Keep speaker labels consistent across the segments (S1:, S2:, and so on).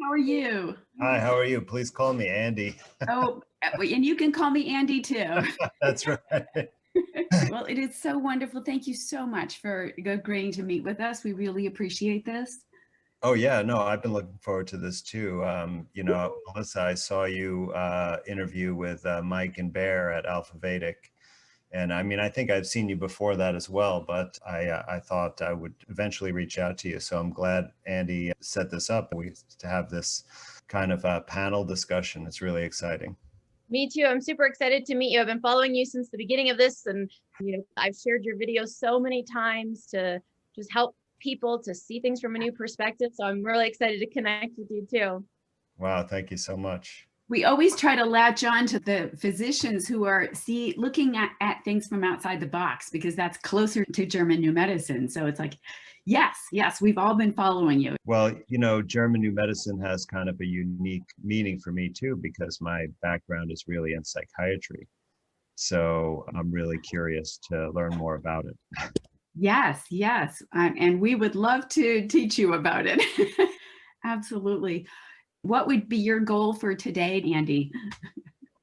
S1: How are you?
S2: Hi, how are you? Please call me Andy.
S1: Oh, and you can call me Andy too.
S2: That's right.
S1: Well, it is so wonderful. Thank you so much for agreeing to meet with us. We really appreciate this.
S2: Oh yeah, no, I've been looking forward to this too. Melissa, I saw you interview with Mike and Bear at Alpha Vedic. And I mean, I think I've seen you before that as well, but I thought I would eventually reach out to you. So I'm glad Andy set this up. We to have this kind of panel discussion. It's really exciting.
S3: Me too. I'm super excited to meet you. I've been following you since the beginning of this, and I've shared your videos so many times to just help people to see things from a new perspective. So I'm really excited to connect with you too.
S2: Wow, thank you so much.
S1: We always try to latch on to the physicians who are looking at things from outside the box, because that's closer to German New Medicine. So it's like, yes, we've all been following you.
S2: Well, German New Medicine has kind of a unique meaning for me too, because my background is really in psychiatry. So I'm really curious to learn more about it.
S1: Yes. And we would love to teach you about it. Absolutely. What would be your goal for today, Andy?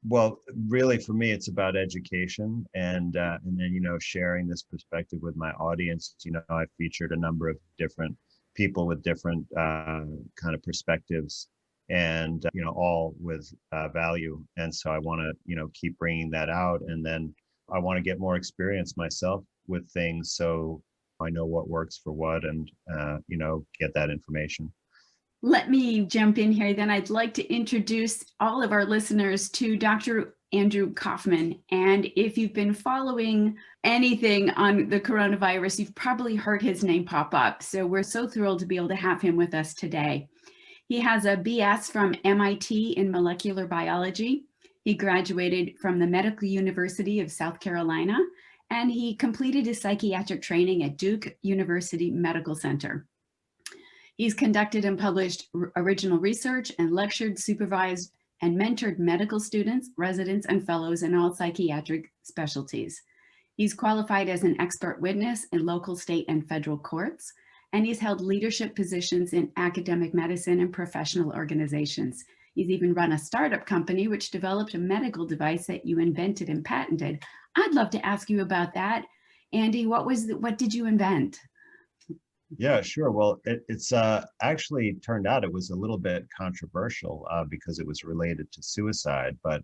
S2: Well, really for me, it's about education and then, sharing this perspective with my audience. I've featured a number of different people with different kind of perspectives and, all with value. And so I want to, keep bringing that out. And then I want to get more experience myself with things so I know what works for what and, get that information.
S1: Let me jump in here. Then I'd like to introduce all of our listeners to Dr. Andrew Kaufman. And if you've been following anything on the coronavirus, you've probably heard his name pop up. So we're so thrilled to be able to have him with us today. He has a BS from MIT in molecular biology. He graduated from the Medical University of South Carolina, and he completed his psychiatric training at Duke University Medical Center. He's conducted and published original research and lectured, supervised, and mentored medical students, residents, and fellows in all psychiatric specialties. He's qualified as an expert witness in local, state, and federal courts, and he's held leadership positions in academic medicine and professional organizations. He's even run a startup company which developed a medical device that you invented and patented. I'd love to ask you about that. Andy, what did you invent?
S2: Yeah, sure. Well, it's actually turned out it was a little bit controversial because it was related to suicide. But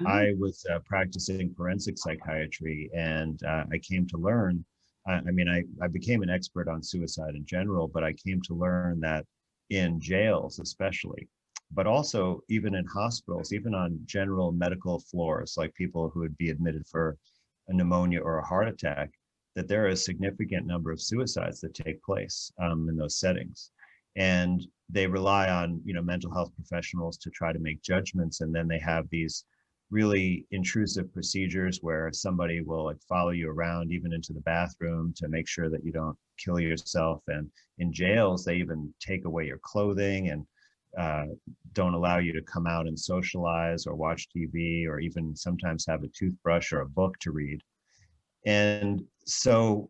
S2: I was practicing forensic psychiatry, and I came to learn. I became an expert on suicide in general, but I came to learn that in jails, especially, but also even in hospitals, even on general medical floors, like people who would be admitted for a pneumonia or a heart attack, that there are a significant number of suicides that take place in those settings. And they rely on, mental health professionals to try to make judgments. And then they have these really intrusive procedures where somebody will follow you around even into the bathroom to make sure that you don't kill yourself. And in jails, they even take away your clothing and don't allow you to come out and socialize or watch TV or even sometimes have a toothbrush or a book to read. And so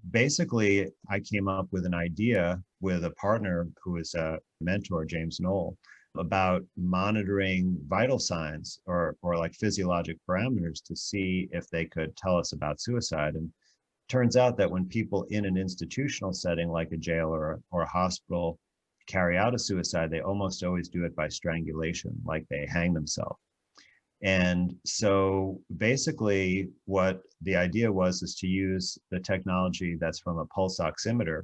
S2: basically, I came up with an idea with a partner who is a mentor, James Knoll, about monitoring vital signs or like physiologic parameters to see if they could tell us about suicide. And turns out that when people in an institutional setting like a jail or a hospital carry out a suicide, they almost always do it by strangulation, like they hang themselves. And so basically what the idea was is to use the technology that's from a pulse oximeter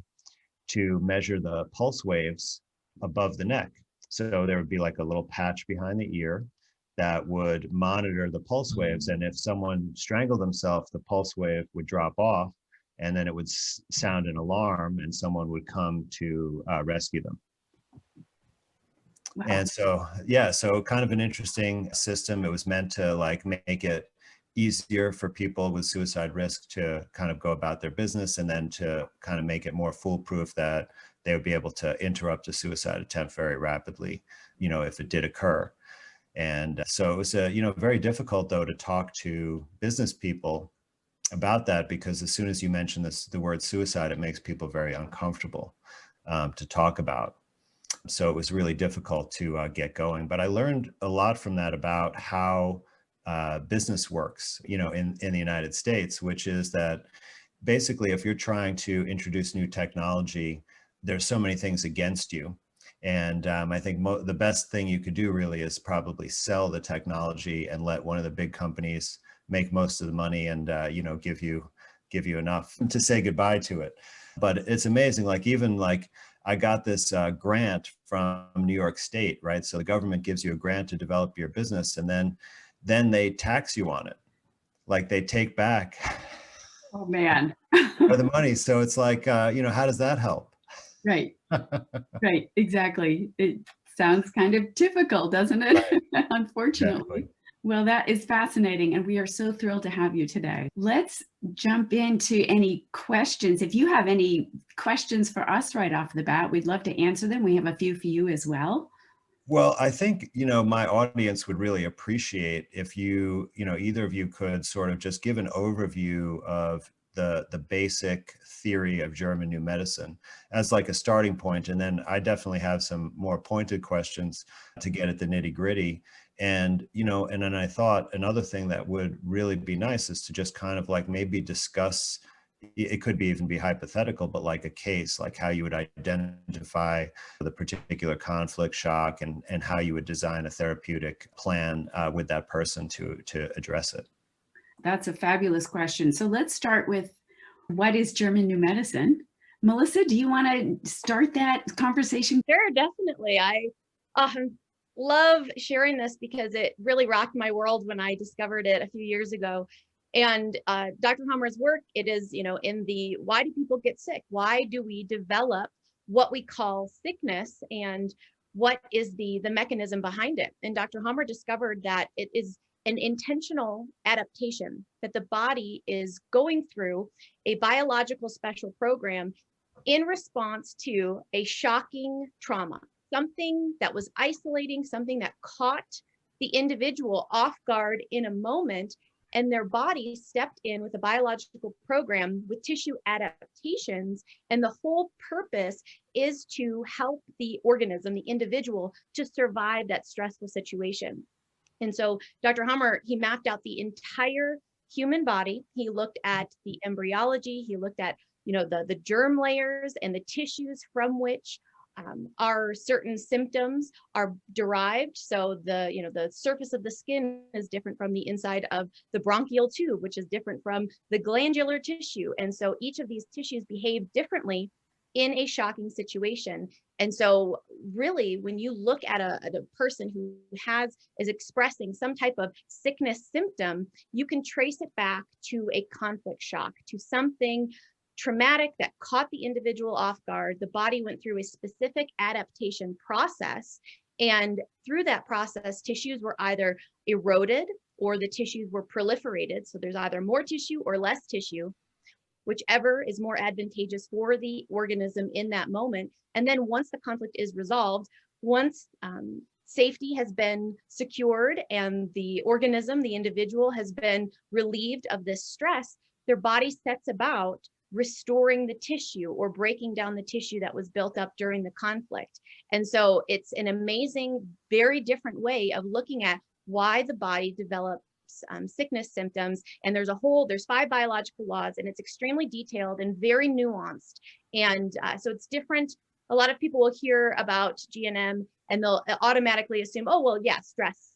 S2: to measure the pulse waves above the neck. So there would be like a little patch behind the ear that would monitor the pulse waves. And if someone strangled themselves, the pulse wave would drop off and then it would sound an alarm and someone would come to rescue them.
S1: Wow.
S2: And so kind of an interesting system. It was meant to make it easier for people with suicide risk to kind of go about their business and then to kind of make it more foolproof that they would be able to interrupt a suicide attempt very rapidly, if it did occur. And so it was very difficult though to talk to business people about that because as soon as you mention the word suicide, it makes people very uncomfortable to talk about. So it was really difficult to get going. But I learned a lot from that about how business works, in the United States, which is that basically if you're trying to introduce new technology, there's so many things against you. And I think the best thing you could do really is probably sell the technology and let one of the big companies make most of the money and give you enough to say goodbye to it. But it's amazing, even I got this grant from New York State, right? So the government gives you a grant to develop your business, and then they tax you on it. Like they take back
S1: Oh man.
S2: the money. So it's like, how does that help?
S1: Right. Right. Exactly. It sounds kind of typical, doesn't it?
S2: Right.
S1: Unfortunately.
S2: Exactly.
S1: Well, that is fascinating, and we are so thrilled to have you today. Let's jump into any questions. If you have any questions for us right off the bat, we'd love to answer them. We have a few for you as well.
S2: Well, I think, my audience would really appreciate if either of you could sort of just give an overview of the basic theory of German New Medicine as like a starting point. And then I definitely have some more pointed questions to get at the nitty gritty. And, and then I thought another thing that would really be nice is to just kind of like maybe discuss, it could even be hypothetical, but like a case, like how you would identify the particular conflict shock and how you would design a therapeutic plan with that person to address it.
S1: That's a fabulous question. So let's start with, what is German New Medicine? Melissa, do you want to start that conversation?
S3: Sure, definitely. I love sharing this because it really rocked my world when I discovered it a few years ago. And Dr. Hammer's work, it is, in the why do people get sick? Why do we develop what we call sickness, and what is the mechanism behind it? And Dr. Hammer discovered that it is an intentional adaptation, that the body is going through a biological special program in response to a shocking trauma, something that was isolating, something that caught the individual off guard in a moment, and their body stepped in with a biological program with tissue adaptations. And the whole purpose is to help the organism, the individual, to survive that stressful situation. And so Dr. Hammer, he mapped out the entire human body. He looked at the embryology. He looked at, the germ layers and the tissues from which our certain symptoms are derived. So the surface of the skin is different from the inside of the bronchial tube, which is different from the glandular tissue. And so each of these tissues behave differently in a shocking situation. And so really, when you look at a person who is expressing some type of sickness symptom, you can trace it back to a conflict shock, to something traumatic that caught the individual off guard. The body went through a specific adaptation process. And through that process, tissues were either eroded or the tissues were proliferated. So there's either more tissue or less tissue, whichever is more advantageous for the organism in that moment. And then once the conflict is resolved, once safety has been secured and the organism, the individual, has been relieved of this stress, their body sets about restoring the tissue or breaking down the tissue that was built up during the conflict. And so it's an amazing, very different way of looking at why the body develops sickness symptoms. And there's 5 biological laws, and it's extremely detailed and very nuanced. And so it's different. A lot of people will hear about GNM and they'll automatically assume, oh, well, yeah, stress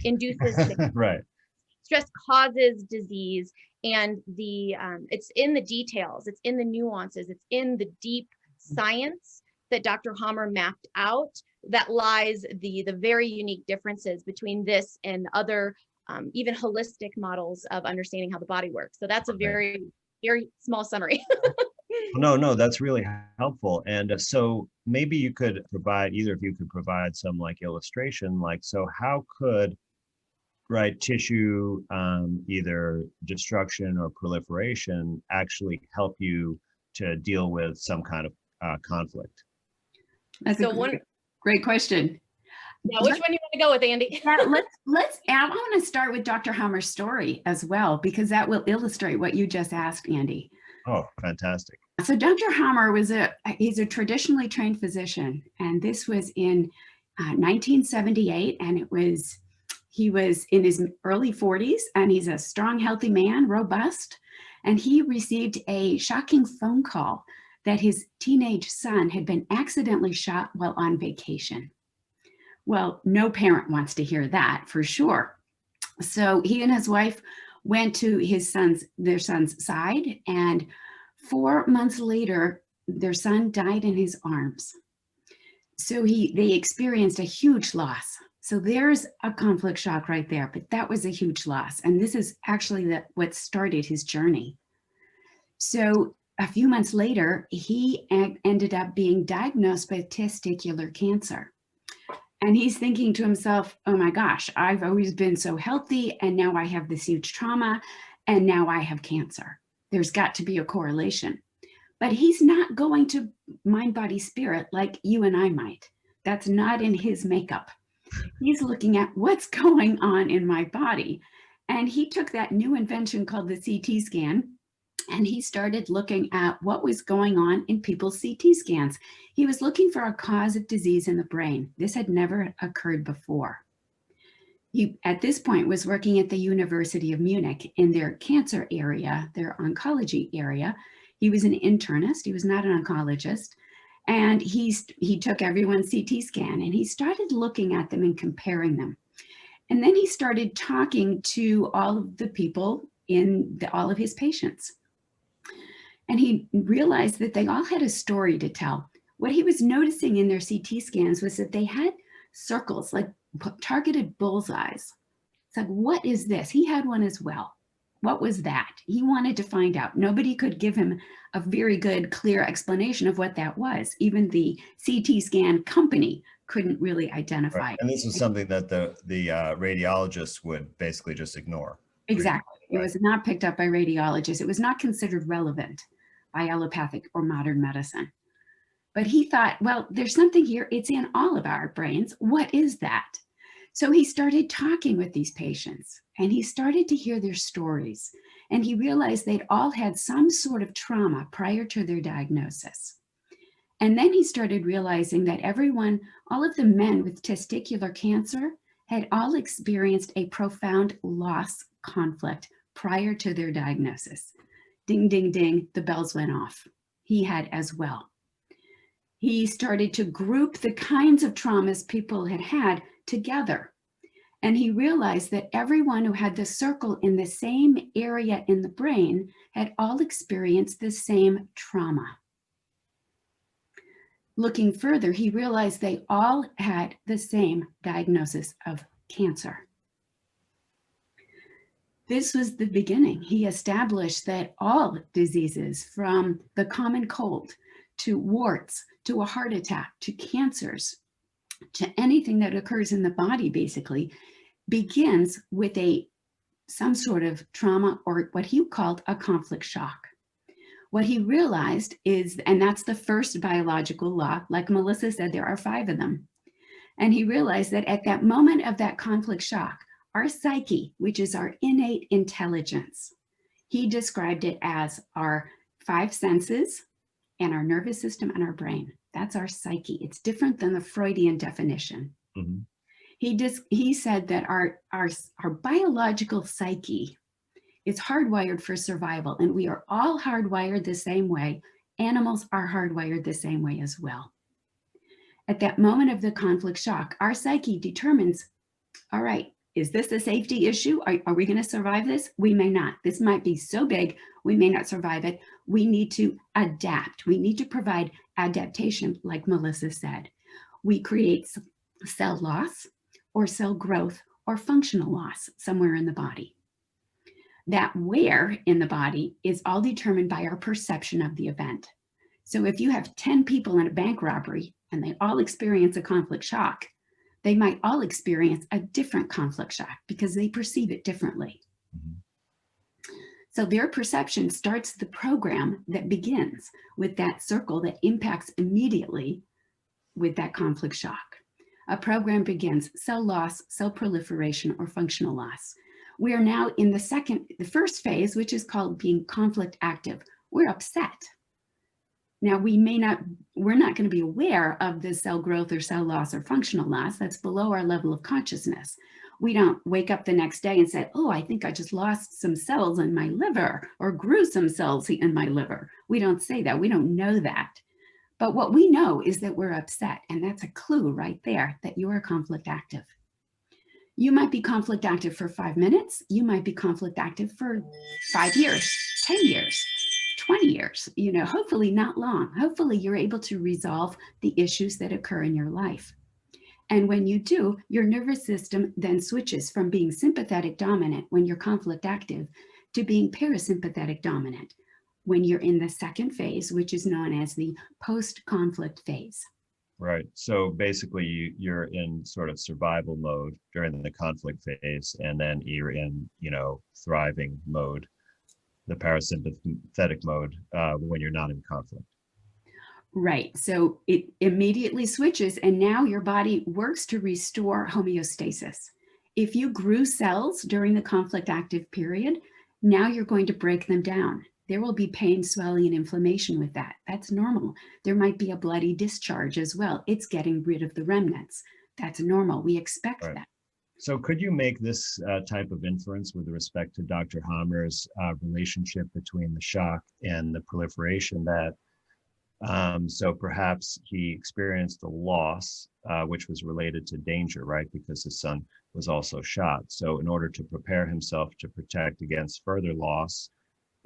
S3: induces sickness.
S2: Right.
S3: Stress causes disease. And it's in the details, it's in the nuances, it's in the deep science that Dr. Hammer mapped out that lies the very unique differences between this and other even holistic models of understanding how the body works. So that's a very, very small summary.
S2: No, that's really helpful. And so maybe either of you could provide some like illustration, so how could tissue, either destruction or proliferation, actually help you to deal with some kind of conflict?
S1: That's a great question.
S3: Yeah, which one do you want to go with, Andy?
S1: Yeah, I want to start with Dr. Hammer's story as well, because that will illustrate what you just asked, Andy.
S2: Oh, fantastic.
S1: So Dr. Hammer he's a traditionally trained physician, and this was in 1978, and he was in his early 40s, and he's a strong, healthy man, robust, and he received a shocking phone call that his teenage son had been accidentally shot while on vacation. Well, no parent wants to hear that, for sure. So he and his wife went to their son's side, and 4 months later, their son died in his arms. So they experienced a huge loss. So there's a conflict shock right there, but that was a huge loss. And this is actually what started his journey. So a few months later, he ended up being diagnosed with testicular cancer. And he's thinking to himself, oh my gosh, I've always been so healthy, and now I have this huge trauma, and now I have cancer. There's got to be a correlation. But he's not going to mind, body, spirit like you and I might. That's not in his makeup. He's looking at what's going on in my body. And he took that new invention called the CT scan, and he started looking at what was going on in people's CT scans. He was looking for a cause of disease in the brain. This had never occurred before. He, at this point, was working at the University of Munich in their cancer area, their oncology area. He was an internist. He was not an oncologist. And he took everyone's CT scan, and he started looking at them and comparing them. And then he started talking to all of the people in all of his patients. And he realized that they all had a story to tell. What he was noticing in their CT scans was that they had circles, like targeted bullseyes. It's like, what is this? He had one as well. What was that? He wanted to find out. Nobody could give him a very good, clear explanation of what that was. Even the CT scan company couldn't really identify.
S2: Right. And this was something that the radiologists would basically just ignore.
S1: Exactly.
S2: Right.
S1: It was not picked up by radiologists. It was not considered relevant by allopathic or modern medicine. But he thought, well, there's something here. It's in all of our brains. What is that? So he started talking with these patients, and he started to hear their stories. And he realized they'd all had some sort of trauma prior to their diagnosis. And then he started realizing that all of the men with testicular cancer had all experienced a profound loss conflict prior to their diagnosis. Ding, ding, ding, the bells went off. He had as well. He started to group the kinds of traumas people had had together. And he realized that everyone who had the circle in the same area in the brain had all experienced the same trauma. Looking further, he realized they all had the same diagnosis of cancer. This was the beginning. He established that all diseases, from the common cold to warts, to a heart attack, to cancers, to anything that occurs in the body, basically, begins with some sort of trauma, or what he called a conflict shock. What he realized is, and that's the first biological law, like Melissa said, there are 5 of them. And he realized that at that moment of that conflict shock, our psyche, which is our innate intelligence, he described it as our 5 senses and our nervous system and our brain. That's our psyche. It's different than the Freudian definition.
S2: Mm-hmm.
S1: He said that our biological psyche is hardwired for survival, and we are all hardwired the same way. Animals are hardwired the same way as well. At that moment of the conflict shock, our psyche determines, all right, is this a safety issue? Are we going to survive this? We may not. This might be so big, we may not survive it. We need to adapt. We need to provide adaptation, like Melissa said. We create cell loss or cell growth or functional loss somewhere in the body. That where in the body is all determined by our perception of the event. So if you have 10 people in a bank robbery and they all experience a conflict shock, they might all experience a different conflict shock because they perceive it differently.
S2: Mm-hmm.
S1: So their perception starts the program that begins with that circle that impacts immediately with that conflict shock. A program begins cell loss, cell proliferation, or functional loss. We are now in the first phase, which is called being conflict active. We're upset. Now, we're not going to be aware of the cell growth or cell loss or functional loss. That's below our level of consciousness. We don't wake up the next day and say, oh, I think I just lost some cells in my liver or grew some cells in my liver. We don't say that. We don't know that. But what we know is that we're upset. And that's a clue right there that you are conflict active. You might be conflict active for 5 minutes. You might be conflict active for 5 years, 10 years, 20 years, hopefully not long. Hopefully you're able to resolve the issues that occur in your life. And when you do, your nervous system then switches from being sympathetic dominant when you're conflict active to being parasympathetic dominant when you're in the second phase, which is known as the post-conflict phase.
S2: Right. So basically you're in sort of survival mode during the conflict phase, and then you're in, thriving mode, the parasympathetic mode, when you're not in conflict.
S1: Right. So it immediately switches, and now your body works to restore homeostasis. If you grew cells during the conflict active period, now you're going to break them down. There will be pain, swelling, and inflammation with that. That's normal. There might be a bloody discharge as well. It's getting rid of the remnants. That's normal. We expect that.
S2: So could you make this type of inference with respect to Dr. Hammer's relationship between the shock and the proliferation, that so perhaps he experienced a loss, which was related to danger, right? Because his son was also shot. So in order to prepare himself to protect against further loss,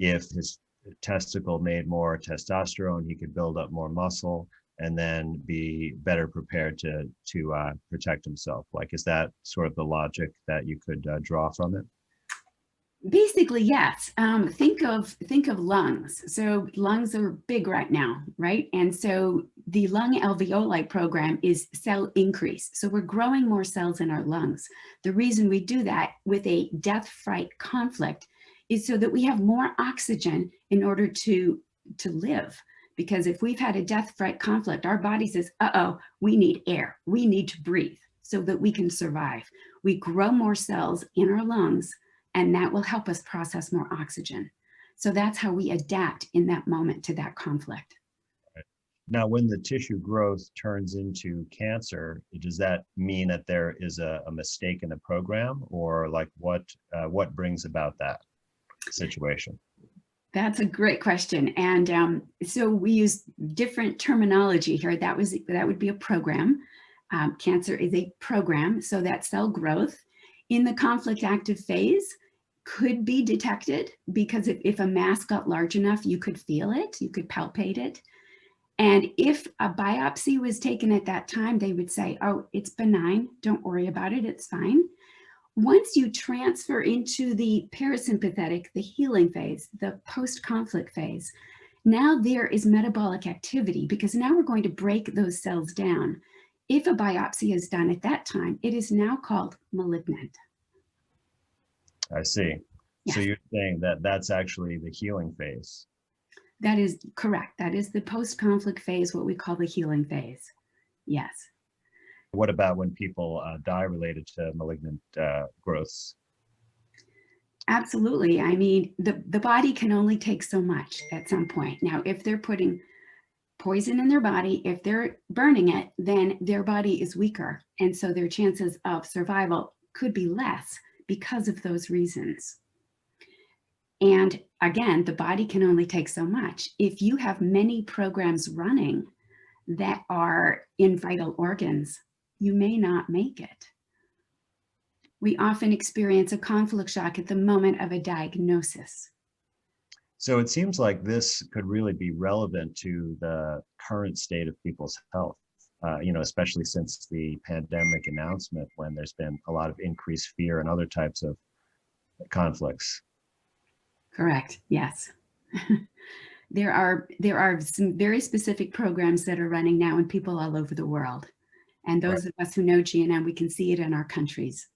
S2: if his testicle made more testosterone, he could build up more muscle and then be better prepared to protect himself. Like, is that sort of the logic that you could draw from it?
S1: Basically, yes. Think of lungs. So lungs are big right now, right? And so the lung alveoli program is cell increase. So we're growing more cells in our lungs. The reason we do that with a death fright conflict is so that we have more oxygen in order to live. Because if we've had a death fright conflict, our body says, uh-oh, we need air. We need to breathe so that we can survive. We grow more cells in our lungs, and that will help us process more oxygen. So that's how we adapt in that moment to that conflict.
S2: Right. Now, when the tissue growth turns into cancer, does that mean that there is a mistake in the program, or like what brings about that situation?
S1: That's a great question. And so we use different terminology here. That would be a program. Cancer is a program. So that cell growth in the conflict active phase could be detected, because if a mass got large enough, you could feel it, you could palpate it. And if a biopsy was taken at that time, they would say, oh, it's benign, don't worry about it, it's fine. Once you transfer into the parasympathetic, the healing phase, the post-conflict phase, now there is metabolic activity, because now we're going to break those cells down. If a biopsy is done at that time, it is now called malignant.
S2: I see.
S1: Yes.
S2: So you're saying that that's actually the healing phase.
S1: That is correct. That is the post-conflict phase, what we call the healing phase. Yes.
S2: What about when people die related to malignant growths?
S1: Absolutely. I mean, the body can only take so much at some point. Now, if they're putting poison in their body, if they're burning it, then their body is weaker. And so their chances of survival could be less because of those reasons. And again, the body can only take so much. If you have many programs running that are in vital organs, you may not make it. We often experience a conflict shock at the moment of a diagnosis.
S2: So it seems like this could really be relevant to the current state of people's health, especially since the pandemic announcement, when there's been a lot of increased fear and other types of conflicts.
S1: Correct. Yes. There are some very specific programs that are running now in people all over the world. And those of us who know GNM, we can see it in our countries.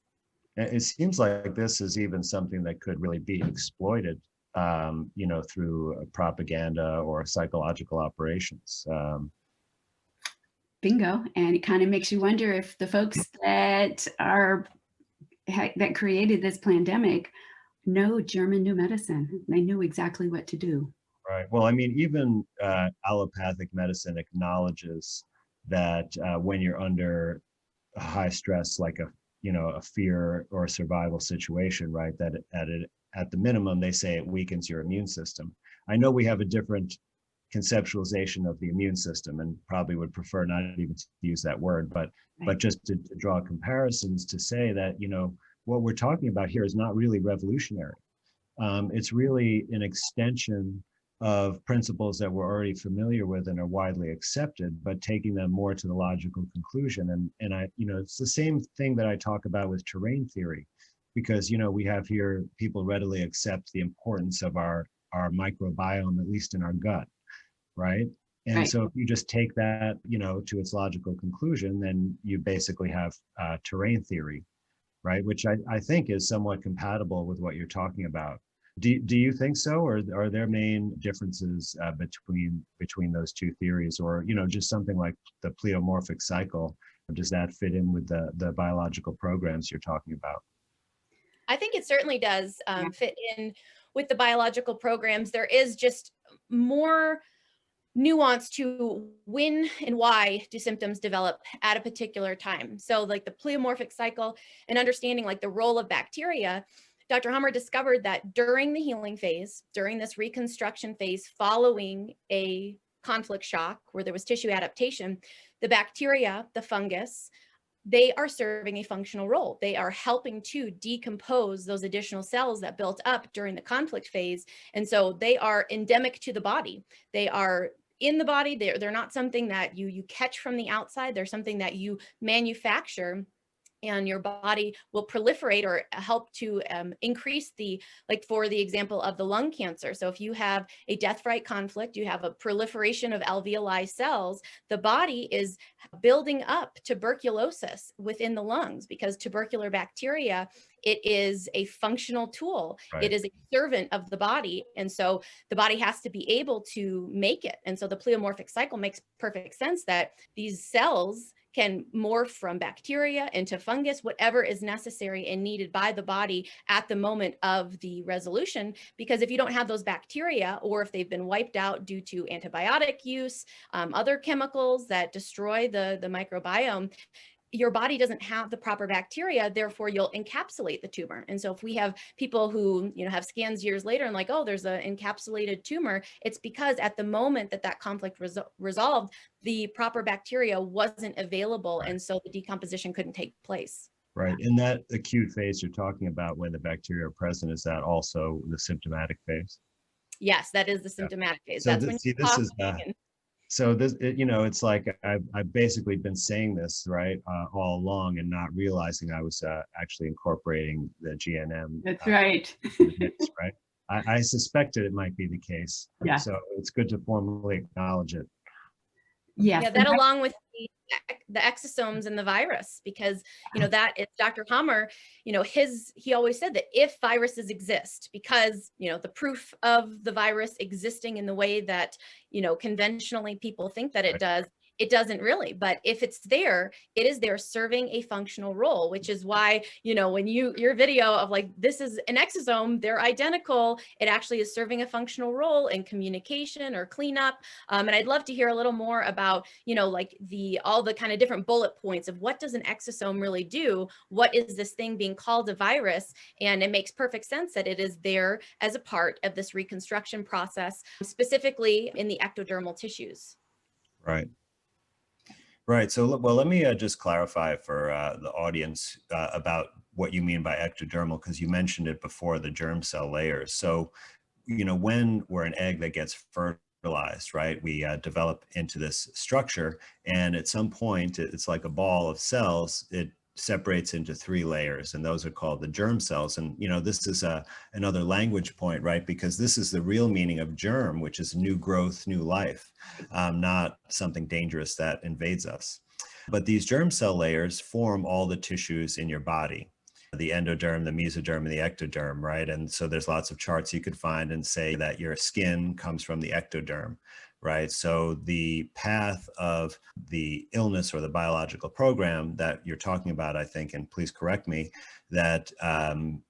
S2: It seems like this is even something that could really be exploited, through propaganda or psychological operations.
S1: Bingo. And it kind of makes you wonder if the folks that created this pandemic know German New Medicine. They knew exactly what to do.
S2: Right. Well, I mean, even allopathic medicine acknowledges that when you're under high stress, like a fear or a survival situation, right, that at the minimum, they say it weakens your immune system. I know we have a different conceptualization of the immune system and probably would prefer not even to use that word, but
S1: Right.
S2: just to draw comparisons to say that, what we're talking about here is not really revolutionary. It's really an extension of principles that we're already familiar with and are widely accepted, but taking them more to the logical conclusion. And it's the same thing that I talk about with terrain theory, because, we have here people readily accept the importance of our microbiome, at least in our gut, right? And
S1: Right.
S2: so if you just take that, to its logical conclusion, then you basically have terrain theory, right? Which I think is somewhat compatible with what you're talking about. Do you think so, or are there main differences between those two theories, or just something like the pleomorphic cycle? Does that fit in with the biological programs you're talking about?
S3: I think it certainly does
S1: Yeah.
S3: fit in with the biological programs. There is just more nuance to when and why do symptoms develop at a particular time. So like the pleomorphic cycle and understanding like the role of bacteria, Dr. Hammer discovered that during the healing phase, during this reconstruction phase following a conflict shock where there was tissue adaptation, the bacteria, the fungus, they are serving a functional role. They are helping to decompose those additional cells that built up during the conflict phase. And so they are endemic to the body. They are in the body. They're not something that you catch from the outside. They're something that you manufacture, and your body will proliferate or help to increase like for the example of the lung cancer. So if you have a death fright conflict, you have a proliferation of alveoli cells, the body is building up tuberculosis within the lungs because tubercular bacteria, it is a functional tool.
S2: Right.
S3: It is a servant of the body. And so the body has to be able to make it. And so the pleomorphic cycle makes perfect sense that these cells can morph from bacteria into fungus, whatever is necessary and needed by the body at the moment of the resolution. Because if you don't have those bacteria, or if they've been wiped out due to antibiotic use, other chemicals that destroy the microbiome, your body doesn't have the proper bacteria, therefore you'll encapsulate the tumor. And so if we have people who, have scans years later and like, oh, there's an encapsulated tumor, it's because at the moment that conflict resolved, the proper bacteria wasn't available.
S2: Right.
S3: And so the decomposition couldn't take place.
S2: Right. In that acute phase you're talking about when the bacteria are present, is that also the symptomatic phase?
S3: Yes, that is the symptomatic phase.
S2: So
S3: That's when you
S2: this is so this, it's like I've basically been saying this, right, all along and not realizing I was actually incorporating the GNM.
S1: That's right.
S2: Right. I suspected it might be the case.
S1: Yeah.
S2: So it's good to formally acknowledge it.
S1: Yes.
S3: Yeah, that along with the exosomes and the virus, because that is Dr. Hammer, he always said that if viruses exist, because the proof of the virus existing in the way that conventionally people think that it does, it doesn't really. But if it's there, it is there serving a functional role, which is why, when your video of like, this is an exosome, they're identical, it actually is serving a functional role in communication or cleanup. And I'd love to hear a little more about, like all the kind of different bullet points of what does an exosome really do? What is this thing being called a virus? And it makes perfect sense that it is there as a part of this reconstruction process, specifically in the ectodermal tissues.
S2: Right. Right. So, well, let me just clarify for the audience about what you mean by ectodermal, because you mentioned it before, the germ cell layers. So, when we're an egg that gets fertilized, right, we develop into this structure, and at some point, it's like a ball of cells. It separates into 3 layers, and those are called the germ cells. And this is another language point, right, because this is the real meaning of germ, which is new growth, new life, not something dangerous that invades us. But these germ cell layers form all the tissues in your body: the endoderm, the mesoderm, and the ectoderm, right? And so there's lots of charts you could find and say that your skin comes from the ectoderm, right? So the path of the illness or the biological program that you're talking about, I think, and please correct me, that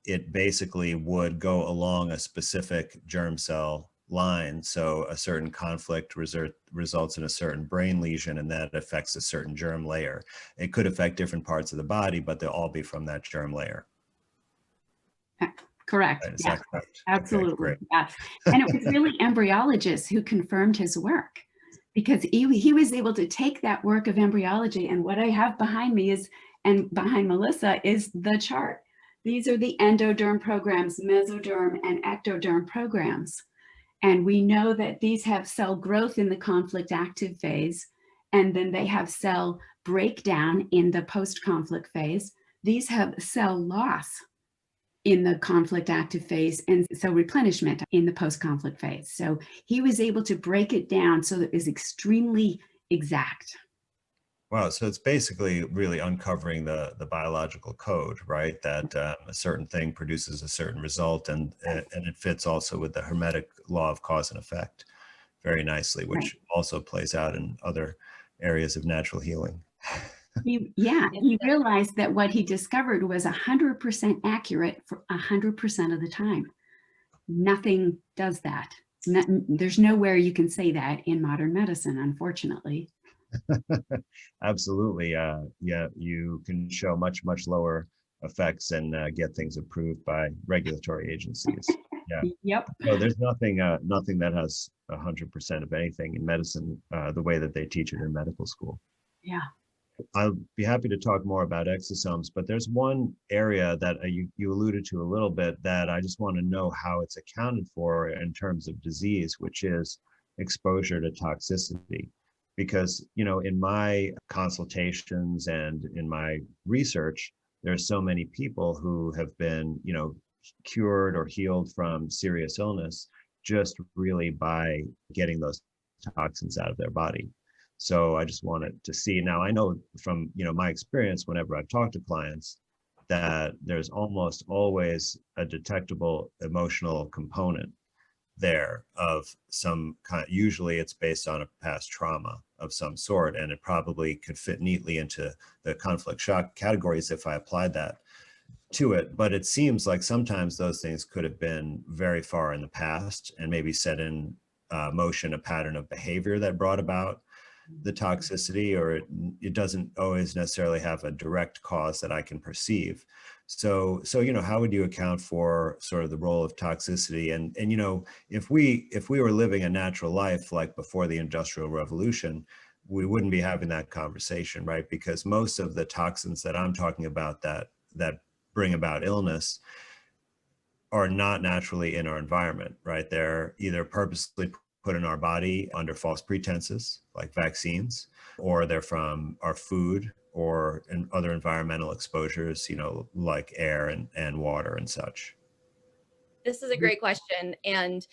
S2: it basically would go along a specific germ cell line. So a certain conflict results in a certain brain lesion, and that affects a certain germ layer. It could affect different parts of the body, but they'll all be from that germ layer.
S1: Correct.
S2: Right, is
S1: Yeah,
S2: that correct?
S1: absolutely.
S2: Okay, great.
S1: Yes. And it was really embryologists who confirmed his work, because he was able to take that work of embryology, and what I have behind me is, and behind Melissa, is the chart. These are the endoderm programs, mesoderm and ectoderm programs. And we know that these have cell growth in the conflict active phase, and then they have cell breakdown in the post-conflict phase. These have cell loss in the conflict active phase, and cell replenishment in the post-conflict phase. So he was able to break it down so that it was extremely exact.
S2: Wow, so it's basically really uncovering the biological code, right? That a certain thing produces a certain result, and it fits also with the Hermetic law of cause and effect very nicely, which
S1: Right.
S2: also plays out in other areas of natural healing.
S1: He realized that what he discovered was 100% accurate for 100% of the time. Nothing does that. There's nowhere you can say that in modern medicine, unfortunately.
S2: Absolutely. Yeah, you can show much, much lower effects and get things approved by regulatory agencies. Yeah.
S1: Yep.
S2: No, there's nothing that has 100% of anything in medicine the way that they teach it in medical school.
S1: Yeah.
S2: I'll be happy to talk more about exosomes, but there's one area that you alluded to a little bit that I just want to know how it's accounted for in terms of disease, which is exposure to toxicity. Because, in my consultations and in my research, there are so many people who have been, cured or healed from serious illness just really by getting those toxins out of their body. So I just wanted to see. Now I know from my experience, whenever I've talked to clients, that there's almost always a detectable emotional component there of some kind. Usually it's based on a past trauma of some sort, and it probably could fit neatly into the conflict shock categories if I applied that to it. But it seems like sometimes those things could have been very far in the past and maybe set in motion a pattern of behavior that brought about the toxicity, or it doesn't always necessarily have a direct cause that I can perceive. So how would you account for sort of the role of toxicity? And if we were living a natural life like before the Industrial Revolution, we wouldn't be having that conversation, right? Because most of the toxins that I'm talking about that bring about illness are not naturally in our environment, right? They're either purposely put in our body under false pretenses, like vaccines, or they're from our food or in other environmental exposures, like air and water and such.
S3: This is a great question. And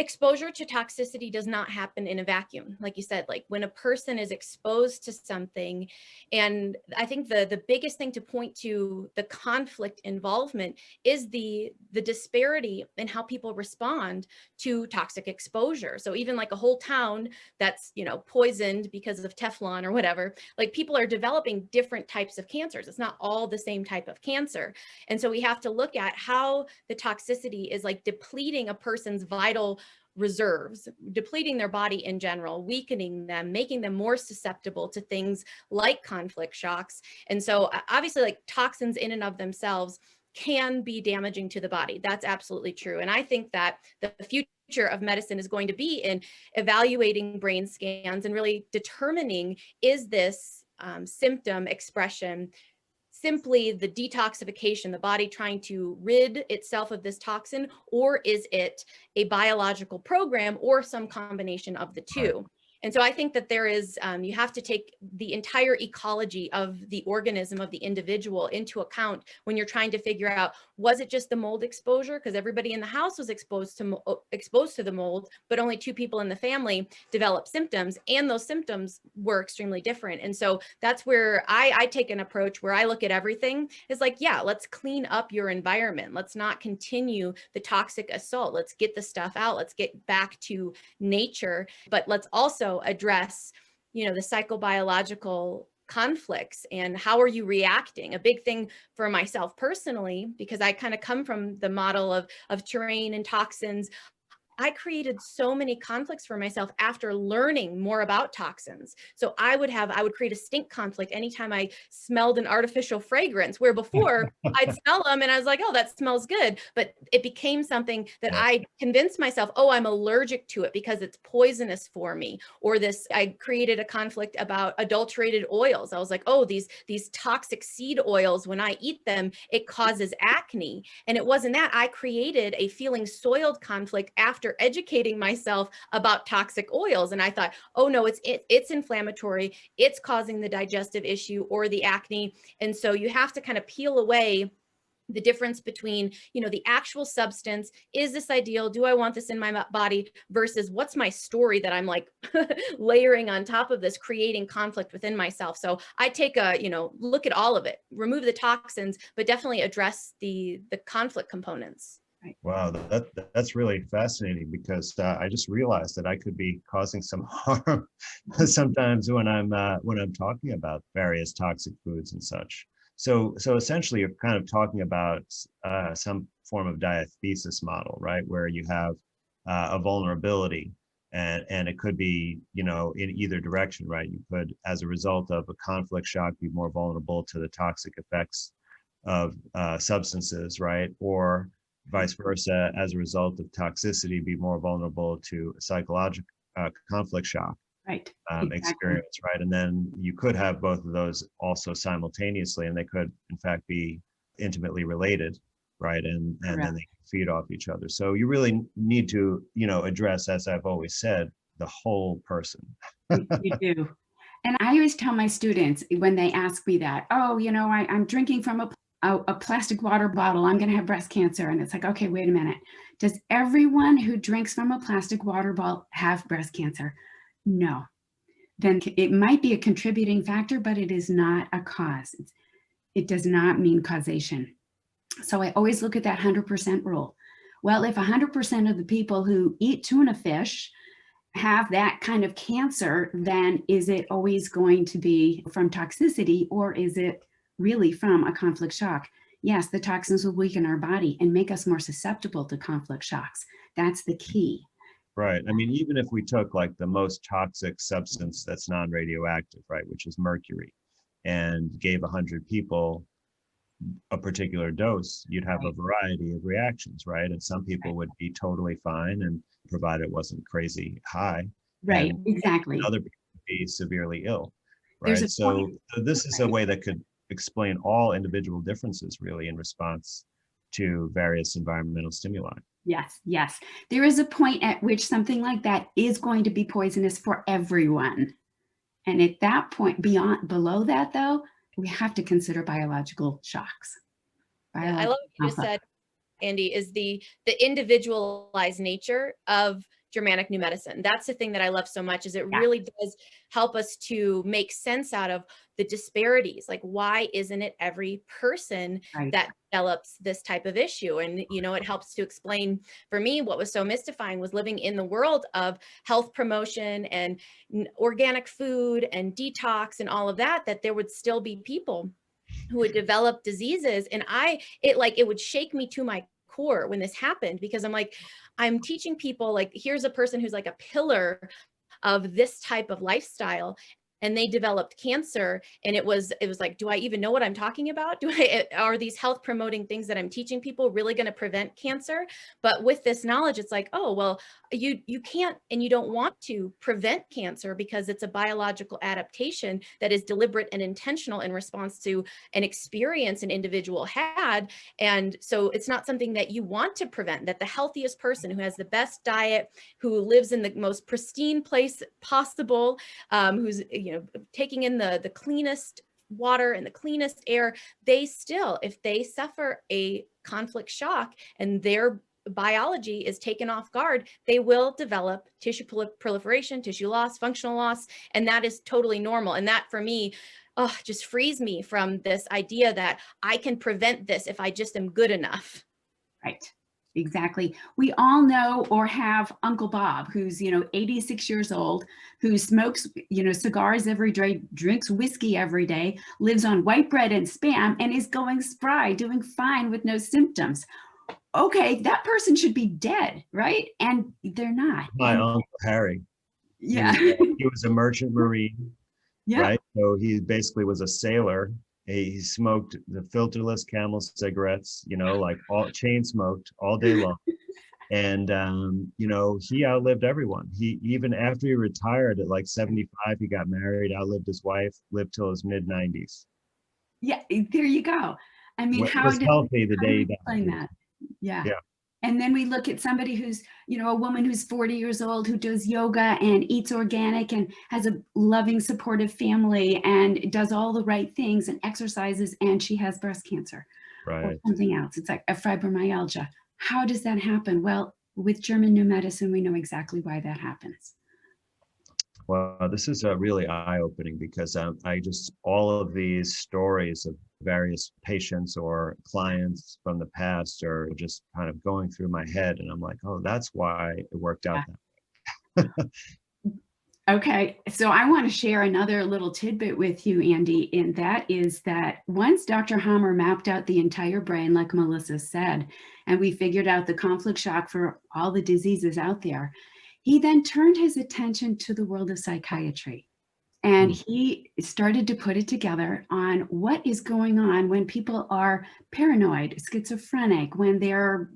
S3: exposure to toxicity does not happen in a vacuum. Like you said, like when a person is exposed to something, and I think the biggest thing to point to the conflict involvement is the disparity in how people respond to toxic exposure. So even like a whole town that's, poisoned because of Teflon or whatever, like people are developing different types of cancers. It's not all the same type of cancer. And so we have to look at how the toxicity is like depleting a person's vital reserves, depleting their body in general, weakening them, making them more susceptible to things like conflict shocks. And so obviously like toxins in and of themselves can be damaging to the body. That's absolutely true. And I think that the future of medicine is going to be in evaluating brain scans and really determining, is this symptom expression simply the detoxification, the body trying to rid itself of this toxin, or is it a biological program or some combination of the two?
S2: Right.
S3: And so I think that there is, you have to take the entire ecology of the organism, of the individual into account when you're trying to figure out, was it just the mold exposure? Because everybody in the house was exposed to the mold, but only 2 people in the family developed symptoms, and those symptoms were extremely different. And so that's where I take an approach where I look at everything is like, yeah, let's clean up your environment. Let's not continue the toxic assault. Let's get the stuff out. Let's get back to nature, but let's also address, the psychobiological conflicts and how are you reacting. A big thing for myself personally, because I kind of come from the model of terrain and toxins, I created so many conflicts for myself after learning more about toxins. So I would create a stink conflict anytime I smelled an artificial fragrance, where before I'd smell them and I was like, oh, that smells good. But it became something that I convinced myself, oh, I'm allergic to it because it's poisonous for me. Or I created a conflict about adulterated oils. I was like, oh, these toxic seed oils, when I eat them, it causes acne. And it wasn't that. I created a feeling soiled conflict after educating myself about toxic oils. And I thought, oh no, it's inflammatory. It's causing the digestive issue or the acne. And so you have to kind of peel away the difference between, the actual substance. Is this ideal? Do I want this in my body? Versus what's my story that I'm like layering on top of this, creating conflict within myself. So I take a, look at all of it, remove the toxins, but definitely address the conflict components.
S2: Wow, that's really fascinating, because I just realized that I could be causing some harm sometimes when I'm talking about various toxic foods and such. So essentially, you're kind of talking about some form of diathesis model, right, where you have a vulnerability, and it could be, in either direction, right? You could, as a result of a conflict shock, be more vulnerable to the toxic effects of substances, right, or vice versa, as a result of toxicity, be more vulnerable to a psychological conflict shock experience, right? And then you could have both of those also simultaneously, and they could, in fact, be intimately related, right? And then they feed off each other. So you really need to, address, as I've always said, the whole person.
S1: You do. And I always tell my students when they ask me that, oh, I'm drinking from a plastic water bottle, I'm going to have breast cancer. And it's like, okay, wait a minute. Does everyone who drinks from a plastic water bottle have breast cancer? No. Then it might be a contributing factor, but it is not a cause. It does not mean causation. So I always look at that 100% rule. Well, if 100% of the people who eat tuna fish have that kind of cancer, then is it always going to be from toxicity, or is it really from a conflict shock? Yes, the toxins will weaken our body and make us more susceptible to conflict shocks. That's the key.
S2: Right. I mean, even if we took like the most toxic substance that's non-radioactive, right, which is mercury, and gave 100 people a particular dose, you'd have a variety of reactions, right? And some people would be totally fine, and provided it wasn't crazy high.
S1: Right,
S2: and
S1: exactly.
S2: Other people would be severely ill, right? So this is a way that could explain all individual differences, really, in response to various environmental stimuli.
S1: Yes. There is a point at which something like that is going to be poisonous for everyone. And at that point, below that, though, we have to consider biological shocks.
S3: I love what you just said, Andi, is the individualized nature of Germanic New Medicine. That's the thing that I love so much, is it really does help us to make sense out of the disparities. Like, why isn't it every person that develops this type of issue? And, it helps to explain, for me, what was so mystifying was living in the world of health promotion and organic food and detox and all of that, that there would still be people who would develop diseases. And it would shake me to my core when this happened, because I'm teaching people, like, here's a person who's like a pillar of this type of lifestyle, and they developed cancer. And it was like, do I even know what I'm talking about? Are these health promoting things that I'm teaching people really going to prevent cancer? But with this knowledge, it's like, oh, well, you can't, and you don't want to prevent cancer, because it's a biological adaptation that is deliberate and intentional in response to an experience an individual had. And so it's not something that you want to prevent, that the healthiest person who has the best diet, who lives in the most pristine place possible, who's, taking in the cleanest water and the cleanest air, they still, if they suffer a conflict shock and their biology is taken off guard, they will develop tissue proliferation, tissue loss, functional loss, and that is totally normal. And that, for me, just frees me from this idea that I can prevent this if I just am good enough.
S1: Right. Exactly. We all know or have Uncle Bob, who's, 86 years old, who smokes, cigars every day, drinks whiskey every day, lives on white bread and Spam, and is going spry, doing fine with no symptoms. okay, that person should be dead, right? And they're not.
S2: My
S1: And
S2: Uncle Harry,
S1: yeah,
S2: he was a merchant marine,
S1: yeah.
S2: right? So he basically was a sailor. He smoked the filterless Camel cigarettes, like all chain smoked all day long. And he outlived everyone. He, even after he retired at like 75, he got married, outlived his wife, lived till his mid 90s.
S1: Yeah, there you go. I mean,
S2: Was healthy the
S1: how do
S2: day he
S1: we explain
S2: died.
S1: that? Yeah.
S2: Yeah,
S1: And then we look at somebody who's, a woman who's 40 years old who does yoga and eats organic and has a loving, supportive family and does all the right things and exercises, and she has breast cancer or
S2: right.
S1: something else. It's like a fibromyalgia. How does that happen? Well, with German New Medicine, we know exactly why that happens.
S2: Well, this is really eye-opening because all of these stories of various patients or clients from the past are just kind of going through my head. And I'm like, oh, that's why it worked out that way.
S1: Okay, so I want to share another little tidbit with you, Andy, and that is that once Dr. Hammer mapped out the entire brain, like Melissa said, and we figured out the conflict shock for all the diseases out there, he then turned his attention to the world of psychiatry. And he started to put it together on what is going on when people are paranoid, schizophrenic, when they're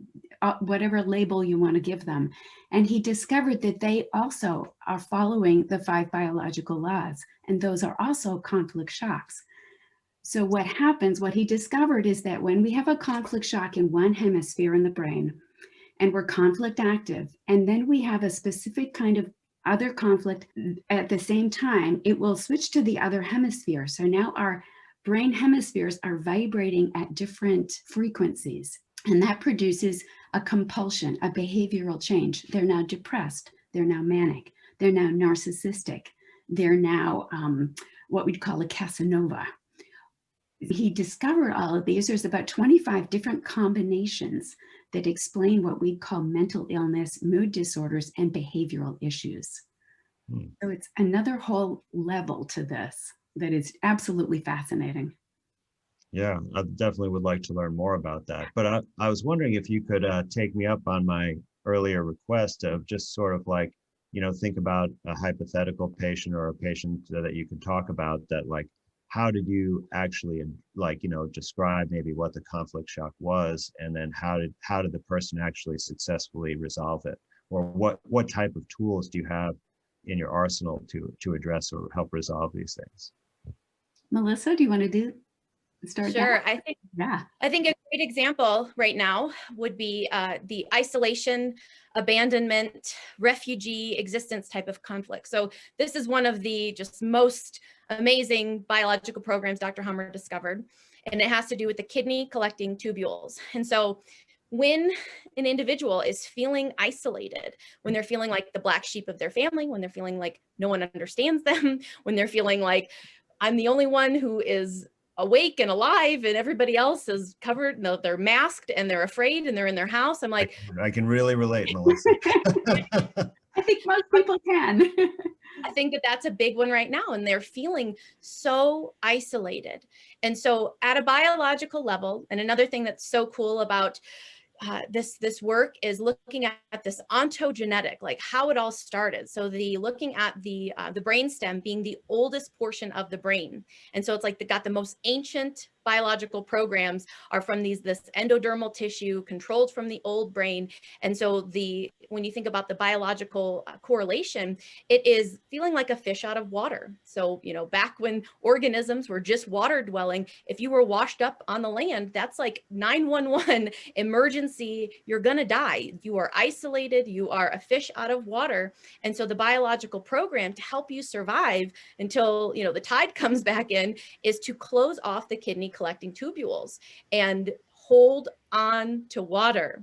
S1: whatever label you want to give them. And he discovered that they also are following the 5 biological laws, and those are also conflict shocks. So what happens, what he discovered is that when we have a conflict shock in one hemisphere in the brain, and we're conflict active, and then we have a specific kind of other conflict at the same time, it will switch to the other hemisphere. So now our brain hemispheres are vibrating at different frequencies, and that produces a compulsion, a behavioral change. They're now depressed, they're now manic, they're now narcissistic, they're now what we'd call a Casanova. He discovered all of these. There's about 25 different combinations that explain what we call mental illness, mood disorders, and behavioral issues. So it's another whole level to this that is absolutely fascinating.
S2: Yeah, I definitely would like to learn more about that. But I was wondering if you could take me up on my earlier request of just sort of like, think about a hypothetical patient or a patient that you could talk about that, like, how did you actually describe maybe what the conflict shock was, and then how did the person actually successfully resolve it? Or what type of tools do you have in your arsenal to address or help resolve these things?
S1: Melissa, do you want to start?
S3: Sure.
S1: That?
S3: I think a great example right now would be the isolation, abandonment, refugee existence type of conflict. So this is one of the just most amazing biological programs Dr. Hammer discovered, and it has to do with the kidney collecting tubules. And so when an individual is feeling isolated, when they're feeling like the black sheep of their family, when they're feeling like no one understands them, when they're feeling like I'm the only one who is awake and alive and everybody else is covered, they're masked and they're afraid and they're in their house. I'm like,
S2: I can really relate, Melissa.
S1: I think most people can.
S3: I think that that's a big one right now, and they're feeling so isolated. And so at a biological level, and another thing that's so cool about this work is looking at this ontogenetic, like how it all started. So looking at the brainstem being the oldest portion of the brain, and so it's like got the most ancient biological programs are from this endodermal tissue controlled from the old brain. And so when you think about the biological correlation, it is feeling like a fish out of water. So back when organisms were just water dwelling, if you were washed up on the land, that's like 911 emergency, you're gonna die. You are isolated, you are a fish out of water. And so the biological program to help you survive until the tide comes back in is to close off the kidney collecting tubules and hold on to water.